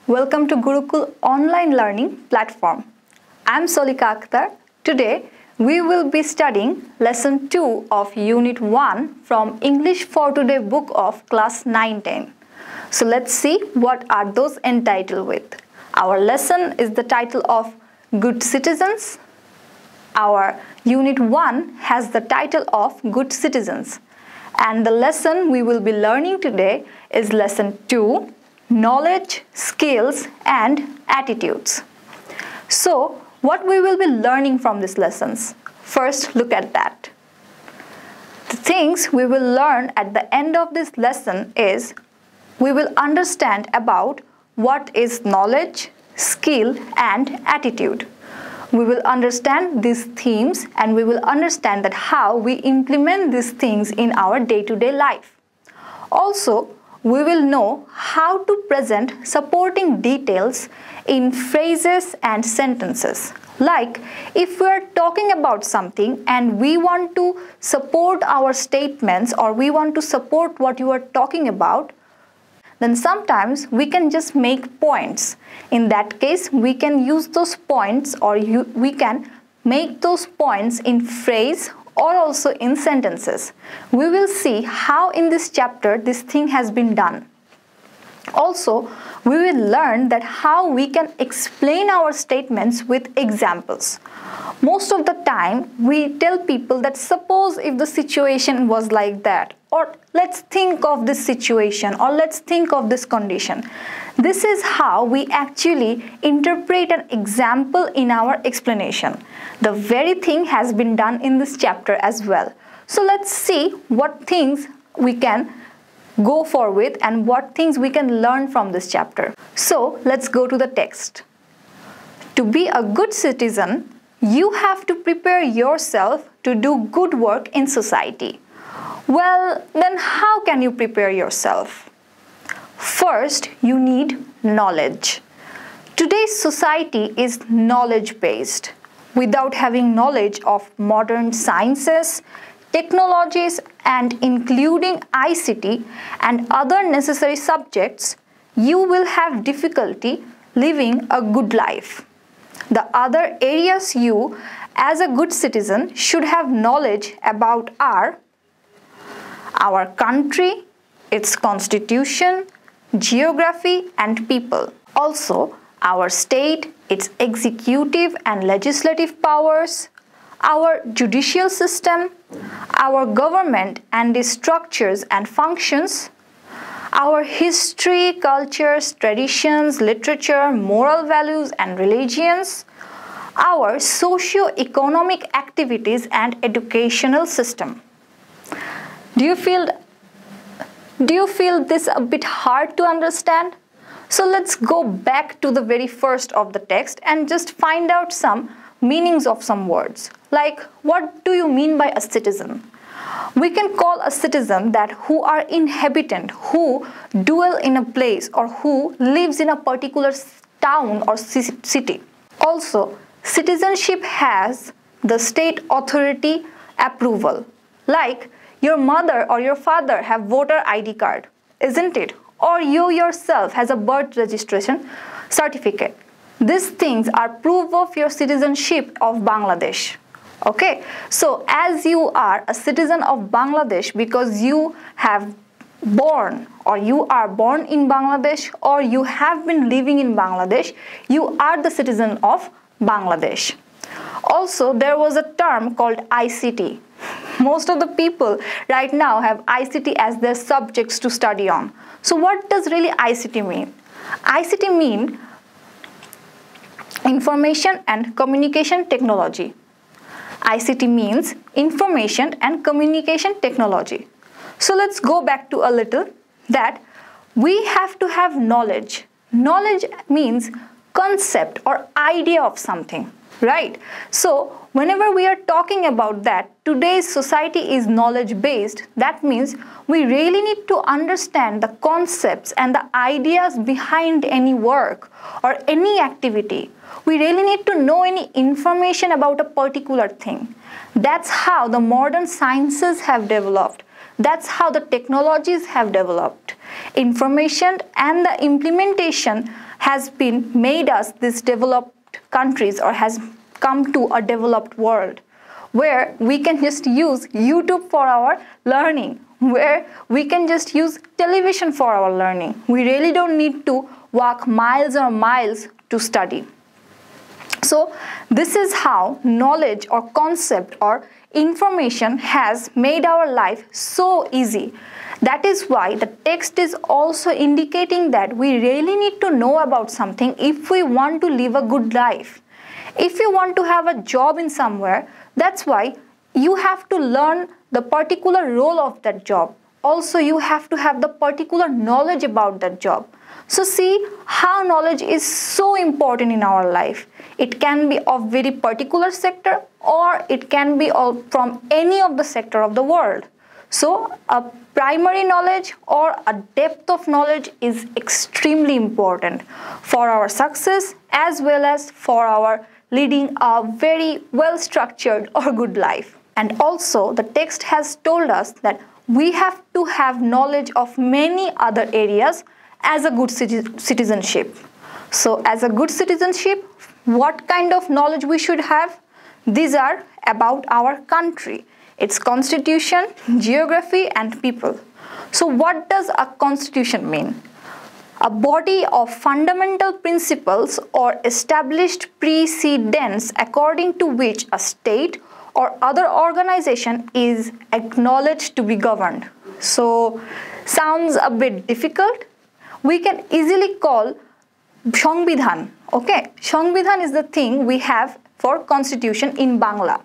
Welcome to Gurukul online learning platform. I'm Solika Akhtar. Today we will be studying lesson 2 of unit 1 from English for Today book of class 9-10. So let's see what are those entitled with. Our lesson is the title of Good Citizens. Our unit 1 has the title of Good Citizens. And the lesson we will be learning today is lesson 2, Knowledge, Skills and Attitudes. So, what we will be learning from these lessons? First, look at that. The things we will learn at the end of this lesson is we will understand about what is knowledge, skill and attitude. We will understand these themes and we will understand that how we implement these things in our day-to-day life. Also, we will know how to present supporting details in phrases and sentences. Like, if we are talking about something and we want to support our statements or we want to support what you are talking about, then sometimes we can just make points. In that case, we can use those points or we can make those points in phrase or also in sentences. We will see how in this chapter this thing has been done. Also, we will learn that how we can explain our statements with examples. Most of the time, we tell people that suppose if the situation was like that, or let's think of this situation, or let's think of this condition. This is how we actually interpret an example in our explanation. The very thing has been done in this chapter as well. So let's see what things we can go for with and what things we can learn from this chapter. So let's go to the text. To be a good citizen, you have to prepare yourself to do good work in society. Well, then how can you prepare yourself? First, you need knowledge. Today's society is knowledge-based. Without having knowledge of modern sciences, technologies and including ICT and other necessary subjects, you will have difficulty living a good life. The other areas you, as a good citizen, should have knowledge about are our country, its constitution, geography and people. Also, our state, its executive and legislative powers, our judicial system, our government and its structures and functions, our history, cultures, traditions, literature, moral values and religions, our socio-economic activities and educational system. Do you feel this a bit hard to understand? So let's go back to the very first of the text and just find out some meanings of some words. Like, what do you mean by a citizen? We can call a citizen that who are inhabitant, who dwell in a place or who lives in a particular town or city. Also, citizenship has the state authority approval. Like, your mother or your father have voter ID card, isn't it? Or you yourself has a birth registration certificate. These things are proof of your citizenship of Bangladesh. Okay, so as you are a citizen of Bangladesh because you have born or you are born in Bangladesh or you have been living in Bangladesh, you are the citizen of Bangladesh. Also, there was a term called ICT. Most of the people right now have ICT as their subjects to study on. So what does really ICT mean? ICT means Information and Communication Technology. ICT means Information and Communication Technology. So let's go back to a little that we have to have knowledge. Knowledge means concept or idea of something, right? So whenever we are talking about that, today's society is knowledge-based. That means we really need to understand the concepts and the ideas behind any work or any activity. We really need to know any information about a particular thing. That's how the modern sciences have developed. That's how the technologies have developed. Information and the implementation has been made us these developed countries, or has come to a developed world, where we can just use YouTube for our learning, where we can just use television for our learning. We really don't need to walk miles or miles to study. So this is how knowledge or concept or information has made our life so easy. That is why the text is also indicating that we really need to know about something if we want to live a good life. If you want to have a job in somewhere, that's why you have to learn the particular role of that job. Also, you have to have the particular knowledge about that job. So see how knowledge is so important in our life. It can be of very particular sector, or it can be from any of the sector of the world. So a primary knowledge or a depth of knowledge is extremely important for our success, as well as for our leading a very well structured or good life. And also the text has told us that we have to have knowledge of many other areas as a good citizenship. So as a good citizenship, what kind of knowledge we should have? These are about our country, its constitution, geography, and people. So what does a constitution mean? A body of fundamental principles or established precedents according to which a state or other organization is acknowledged to be governed. So sounds a bit difficult. We can easily call Sangbidhan. Okay, Sangbidhan is the thing we have for constitution in Bangla.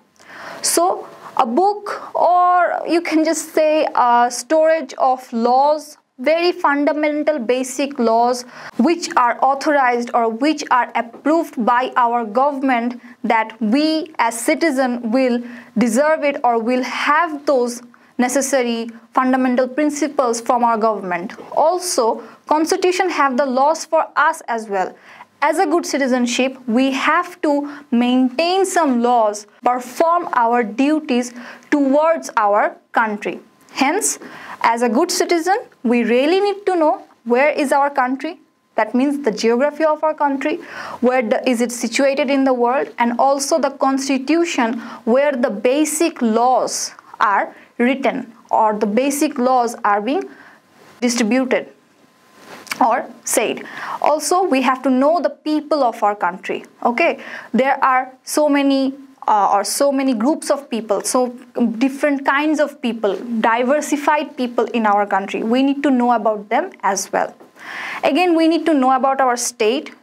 So a book, or you can just say a storage of laws, very fundamental basic laws which are authorized or which are approved by our government, that we as citizens will deserve it or will have those necessary fundamental principles from our government. Also, constitution have the laws for us as well. As a good citizenship, we have to maintain some laws, perform our duties towards our country. Hence, as a good citizen, we really need to know where is our country. That means the geography of our country, where is it situated in the world, and also the constitution, where the basic laws are written or the basic laws are being distributed or said. Also, we have to know the people of our country. Okay, there are so many groups of people, so different kinds of people, diversified people in our country. We need to know about them as well. Again, we need to know about our state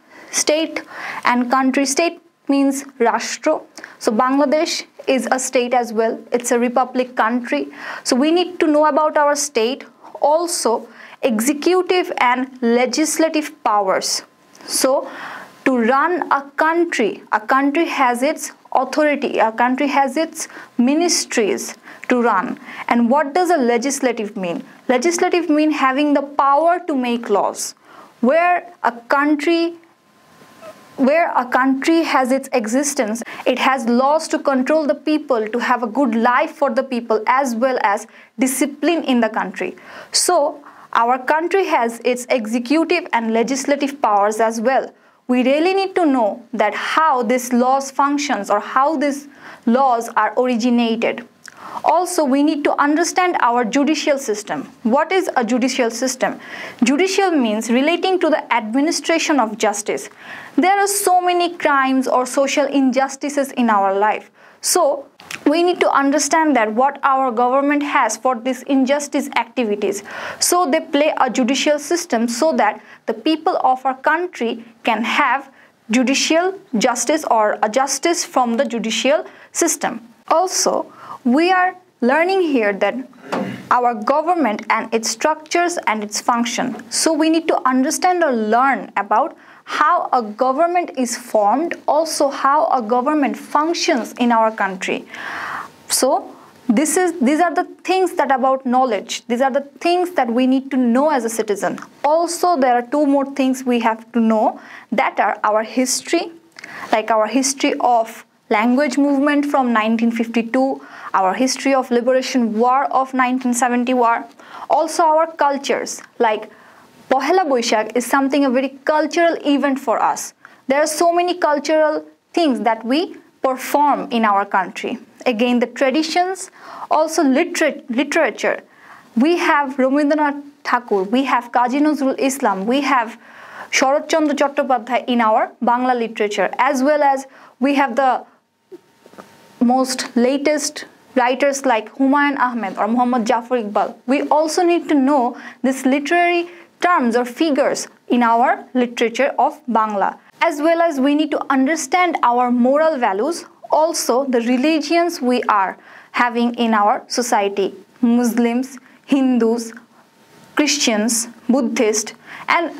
and country. State means Rashtra. So Bangladesh is a state as well. It's a republic country. So we need to know about our state. Also, executive and legislative powers. So to run a country has its authority, a country has its ministries to run. And what does a legislative mean? Legislative mean having the power to make laws. Where a country has its existence, it has laws to control the people, to have a good life for the people, as well as discipline in the country. So our country has its executive and legislative powers as well. We really need to know that how these laws functions or how these laws are originated. Also, we need to understand our judicial system. What is a judicial system? Judicial means relating to the administration of justice. There are so many crimes or social injustices in our life. So we need to understand that what our government has for these injustice activities. So they play a judicial system so that the people of our country can have judicial justice or a justice from the judicial system. Also, we are learning here that our government and its structures and its function. So we need to understand or learn about how a government is formed, also how a government functions in our country. So these are the things that about knowledge. These are the things that we need to know as a citizen. Also, there are two more things we have to know, that are our history, like our history of language movement from 1952, our history of liberation war of 1970 war. Also our cultures, like Pohela Boishakh is something a very cultural event for us. There are so many cultural things that we perform in our country. Again, the traditions, also literature. We have Rabindranath Thakur, we have Kazi Nazrul Islam, we have Sharat Chandra Chattopadhyay in our Bangla literature, as well as we have the most latest writers like Humayun Ahmed or Muhammad Jafar Iqbal. We also need to know these literary terms or figures in our literature of Bangla, as well as we need to understand our moral values, also the religions we are having in our society: Muslims, Hindus, Christians, Buddhists, and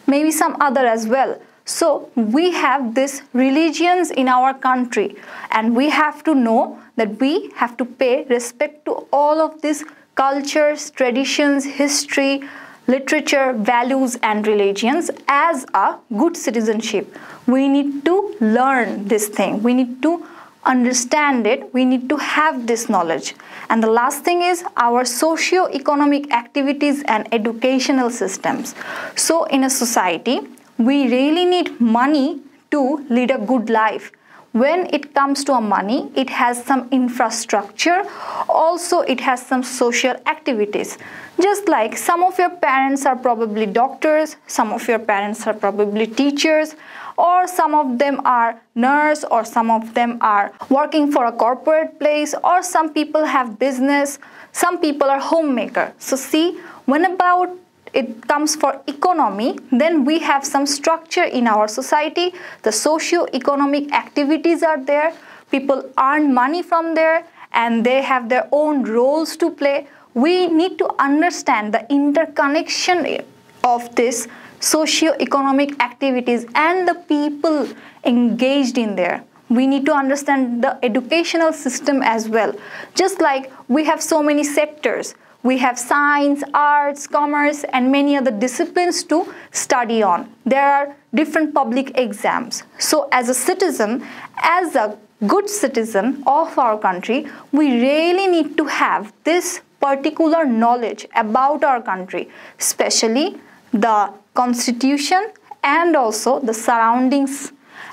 maybe some other as well. So we have these religions in our country, and we have to know that we have to pay respect to all of these cultures, traditions, history, literature, values, and religions as a good citizenship. We need to learn this thing. We need to understand it. We need to have this knowledge. And the last thing is our socio-economic activities and educational systems. So in a society, we really need money to lead a good life. When it comes to money, it has some infrastructure, also it has some social activities. Just like some of your parents are probably doctors, some of your parents are probably teachers, or some of them are nurse, or some of them are working for a corporate place, or some people have business, some people are homemaker. So see, when about it comes for economy, then we have some structure in our society. The socio-economic activities are there. People earn money from there and they have their own roles to play. We need to understand the interconnection of this socio-economic activities and the people engaged in there. We need to understand the educational system as well. Just like we have so many sectors. We have science, arts, commerce, and many other disciplines to study on. There are different public exams. So as a citizen, as a good citizen of our country, we really need to have this particular knowledge about our country, especially the constitution and also the surroundings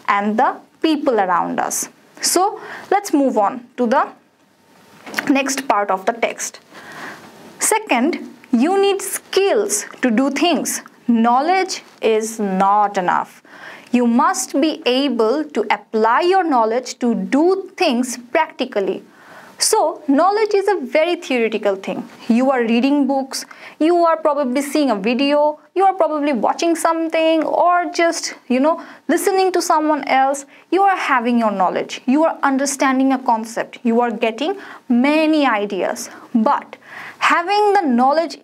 and the people around us. So let's move on to the next part of the text. Second, you need skills to do things. Knowledge is not enough. You must be able to apply your knowledge to do things practically. So, knowledge is a very theoretical thing. You are reading books, you are probably seeing a video, you are probably watching something, or just, listening to someone else. You are having your knowledge. You are understanding a concept. You are getting many ideas. But having the knowledge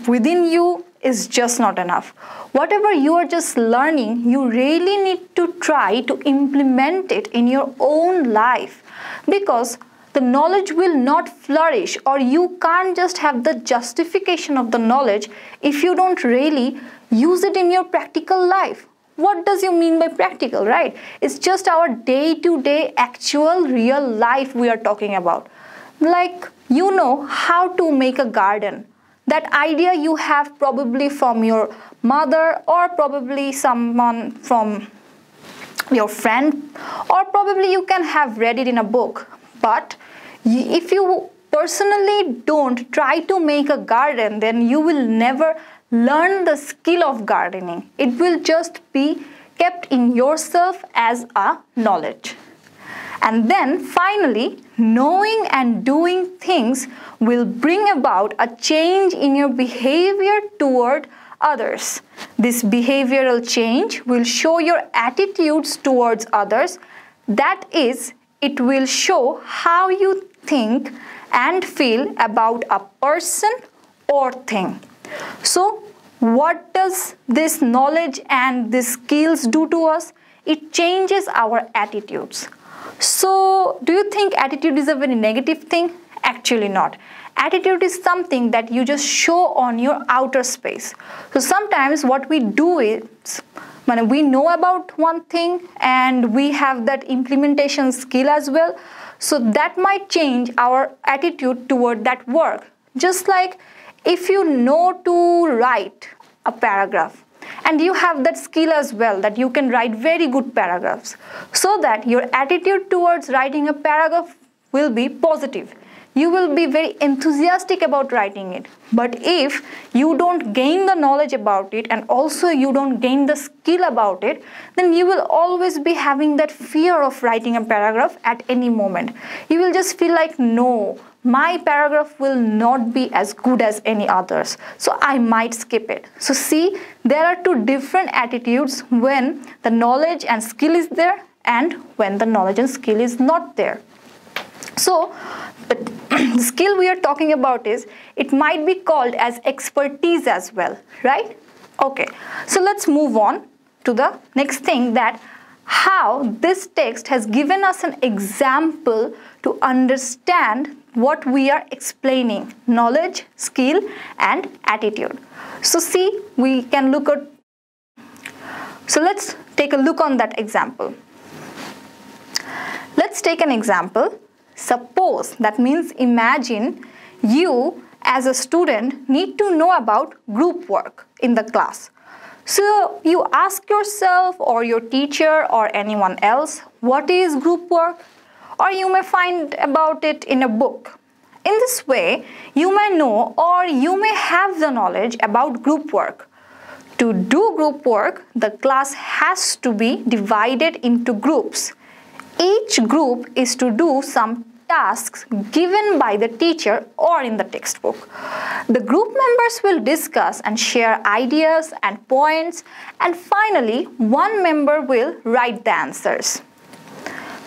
within you is just not enough. Whatever you are just learning, you really need to try to implement it in your own life, because the knowledge will not flourish, or you can't just have the justification of the knowledge if you don't really use it in your practical life. What does you mean by practical, right? It's just our day-to-day actual real life we are talking about. Like, how to make a garden. That idea you have probably from your mother, or probably someone from your friend, or probably you can have read it in a book. But if you personally don't try to make a garden, then you will never learn the skill of gardening. It will just be kept in yourself as a knowledge. And then finally, knowing and doing things will bring about a change in your behavior toward others. This behavioral change will show your attitudes towards others. That is, it will show how you think and feel about a person or thing. So, what does this knowledge and these skills do to us? It changes our attitudes. So, do you think attitude is a very negative thing? Actually not. Attitude is something that you just show on your outer space. So sometimes what we do is, when we know about one thing and we have that implementation skill as well, so that might change our attitude toward that work. Just like if you know to write a paragraph. And you have that skill as well, that you can write very good paragraphs, so that your attitude towards writing a paragraph will be positive. You will be very enthusiastic about writing it. But if you don't gain the knowledge about it and also you don't gain the skill about it, then you will always be having that fear of writing a paragraph at any moment. You will just feel like, no, my paragraph will not be as good as any others, so I might skip it. So see, there are two different attitudes when the knowledge and skill is there and when the knowledge and skill is not there. So the skill we are talking about is, it might be called as expertise as well, right? Okay, so let's move on to the next thing, that how this text has given us an example to understand what we are explaining: knowledge, skill and attitude. So see, we can look at, so let's take a look on that example. Let's take an example. Suppose, that means imagine, you as a student need to know about group work in the class. So you ask yourself or your teacher or anyone else, what is group work? Or you may find about it in a book. In this way, you may know or you may have the knowledge about group work. To do group work, the class has to be divided into groups. Each group is to do some tasks given by the teacher or in the textbook. The group members will discuss and share ideas and points, and finally one member will write the answers.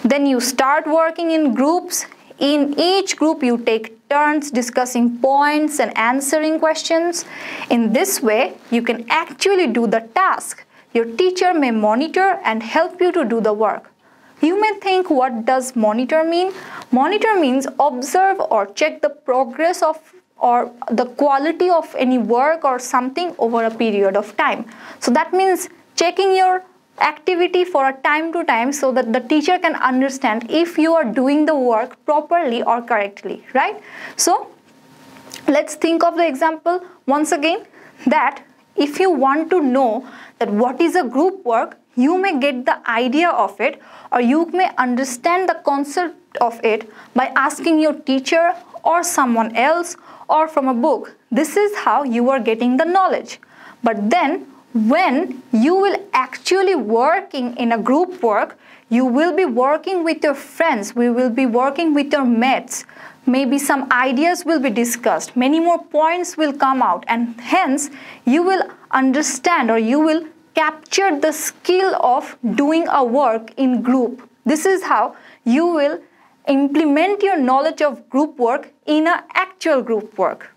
Then you start working in groups. In each group you take turns discussing points and answering questions. In this way you can actually do the task. Your teacher may monitor and help you to do the work. You may think, what does monitor mean? Monitor means observe or check the progress of or the quality of any work or something over a period of time. So that means checking your activity for a time to time so that the teacher can understand if you are doing the work properly or correctly, right? So let's think of the example once again, that if you want to know that what is a group work, you may get the idea of it or you may understand the concept of it by asking your teacher or someone else or from a book. This is how you are getting the knowledge. But then when you will actually working in a group work, you will be working with your friends, we will be working with your mates. Maybe some ideas will be discussed, many more points will come out, and hence you will understand or you will capture the skill of doing a work in group. This is how you will implement your knowledge of group work in an actual group work.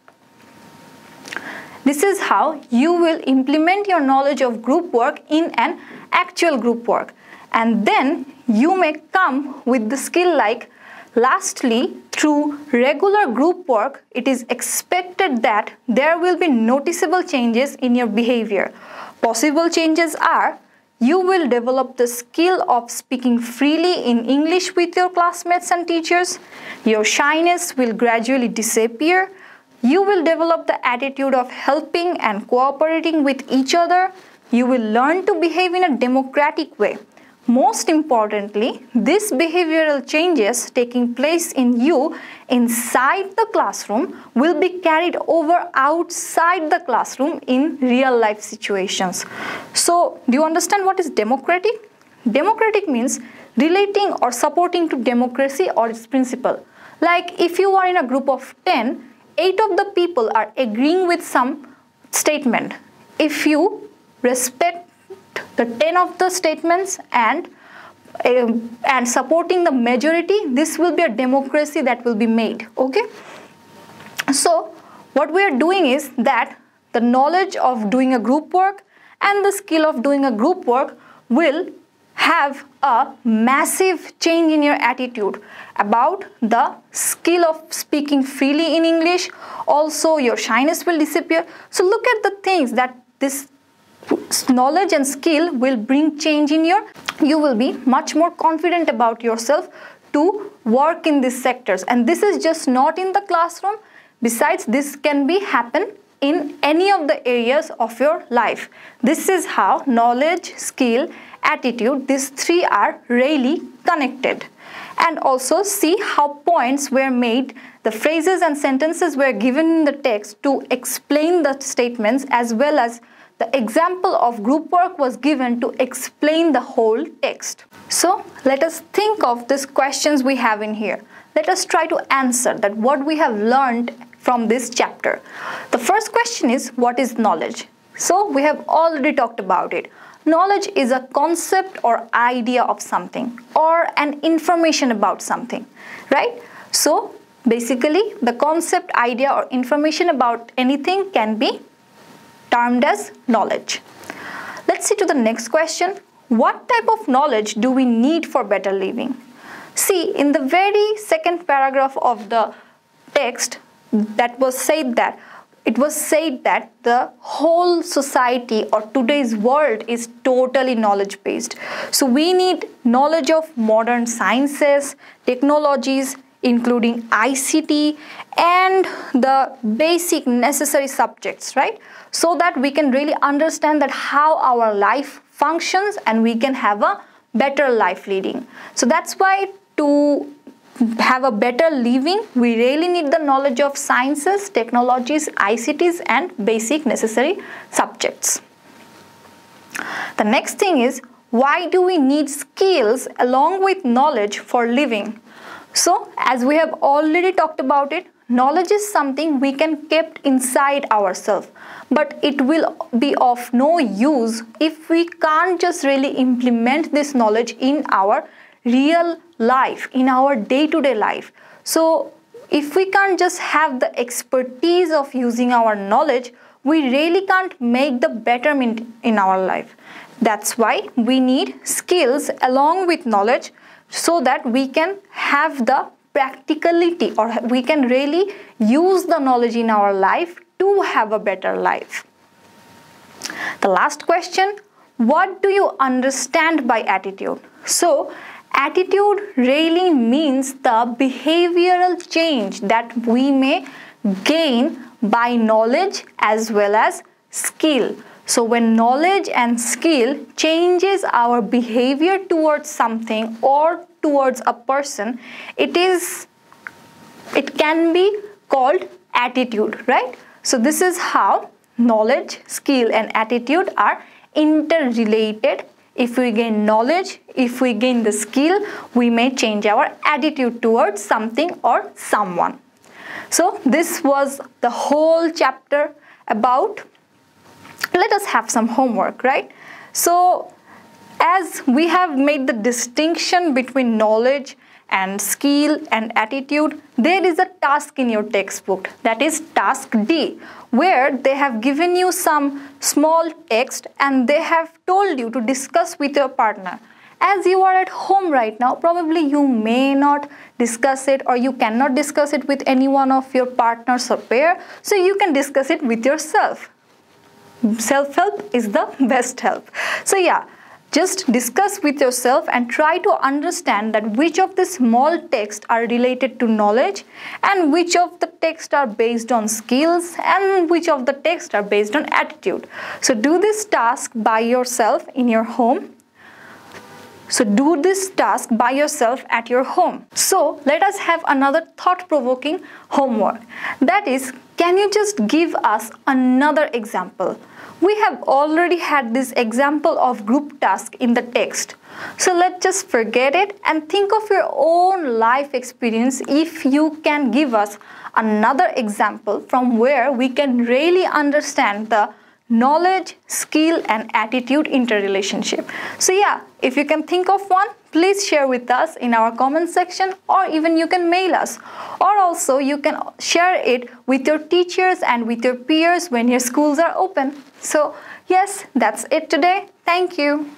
This is how you will implement your knowledge of group work in an actual group work. And then you may come with the skill like, lastly, through regular group work, it is expected that there will be noticeable changes in your behavior. Possible changes are, you will develop the skill of speaking freely in English with your classmates and teachers. Your shyness will gradually disappear. You will develop the attitude of helping and cooperating with each other. You will learn to behave in a democratic way. Most importantly, these behavioral changes taking place in you inside the classroom will be carried over outside the classroom in real life situations. So, do you understand what is democratic? Democratic means relating or supporting to democracy or its principle. Like if you are in a group of 10, 8 of the people are agreeing with some statement. If you respect the 10 of the statements and supporting the majority, this will be a democracy that will be made. Okay, so what we are doing is that the knowledge of doing a group work and the skill of doing a group work will have a massive change in your attitude about the skill of speaking freely in English. Also your shyness will disappear. So look at the things that this knowledge and skill will bring change in you will be much more confident about yourself to work in these sectors. And this is just not in the classroom. Besides, this can be happen in any of the areas of your life. This is how knowledge, skill, attitude, these three are really connected. And also see how points were made, the phrases and sentences were given in the text to explain the statements, as well as the example of group work was given to explain the whole text. So let us think of these questions we have in here. Let us try to answer that what we have learned from this chapter. The first question is, what is knowledge? So we have already talked about it. Knowledge is a concept or idea of something, or an information about something, right? So basically the concept, idea or information about anything can be termed as knowledge. Let's see to the next question. What type of knowledge do we need for better living? See, in the very second paragraph of the text, it was said that the whole society or today's world is totally knowledge based. So we need knowledge of modern sciences, technologies, including ICT and the basic necessary subjects, right? So that we can really understand that how our life functions and we can have a better life leading. So that's why to have a better living, we really need the knowledge of sciences, technologies, ICTs and basic necessary subjects. The next thing is, why do we need skills along with knowledge for living? So as we have already talked about it, knowledge is something we can keep inside ourselves, but it will be of no use if we can't just really implement this knowledge in our real life, in our day-to-day life. So if we can't just have the expertise of using our knowledge, we really can't make the betterment in our life. That's why we need skills along with knowledge, so that we can have the practicality, or we can really use the knowledge in our life to have a better life. The last question, what do you understand by attitude? So attitude really means the behavioral change that we may gain by knowledge as well as skill. So when knowledge and skill changes our behavior towards something or towards a person, it can be called attitude, right? So this is how knowledge, skill and attitude are interrelated. If we gain knowledge, if we gain the skill, we may change our attitude towards something or someone. So this was the whole chapter about. Let us have some homework, right? So as we have made the distinction between knowledge and skill and attitude, there is a task in your textbook, that is task D, where they have given you some small text and they have told you to discuss with your partner. As you are at home right now, probably you may not discuss it, or you cannot discuss it with any one of your partners or pair, so you can discuss it with yourself. Self-help is the best help. So yeah, just discuss with yourself and try to understand that which of the small texts are related to knowledge and which of the texts are based on skills and which of the texts are based on attitude. So do this task by yourself in your home. So do this task by yourself at your home. So let us have another thought-provoking homework. That is, can you just give us another example? We have already had this example of group task in the text. So let's just forget it and think of your own life experience if you can give us another example from where we can really understand the knowledge, skill and attitude interrelationship. So yeah, if you can think of one, please share with us in our comment section, or even you can mail us, or also you can share it with your teachers and with your peers when your schools are open. So yes, that's it today. Thank you.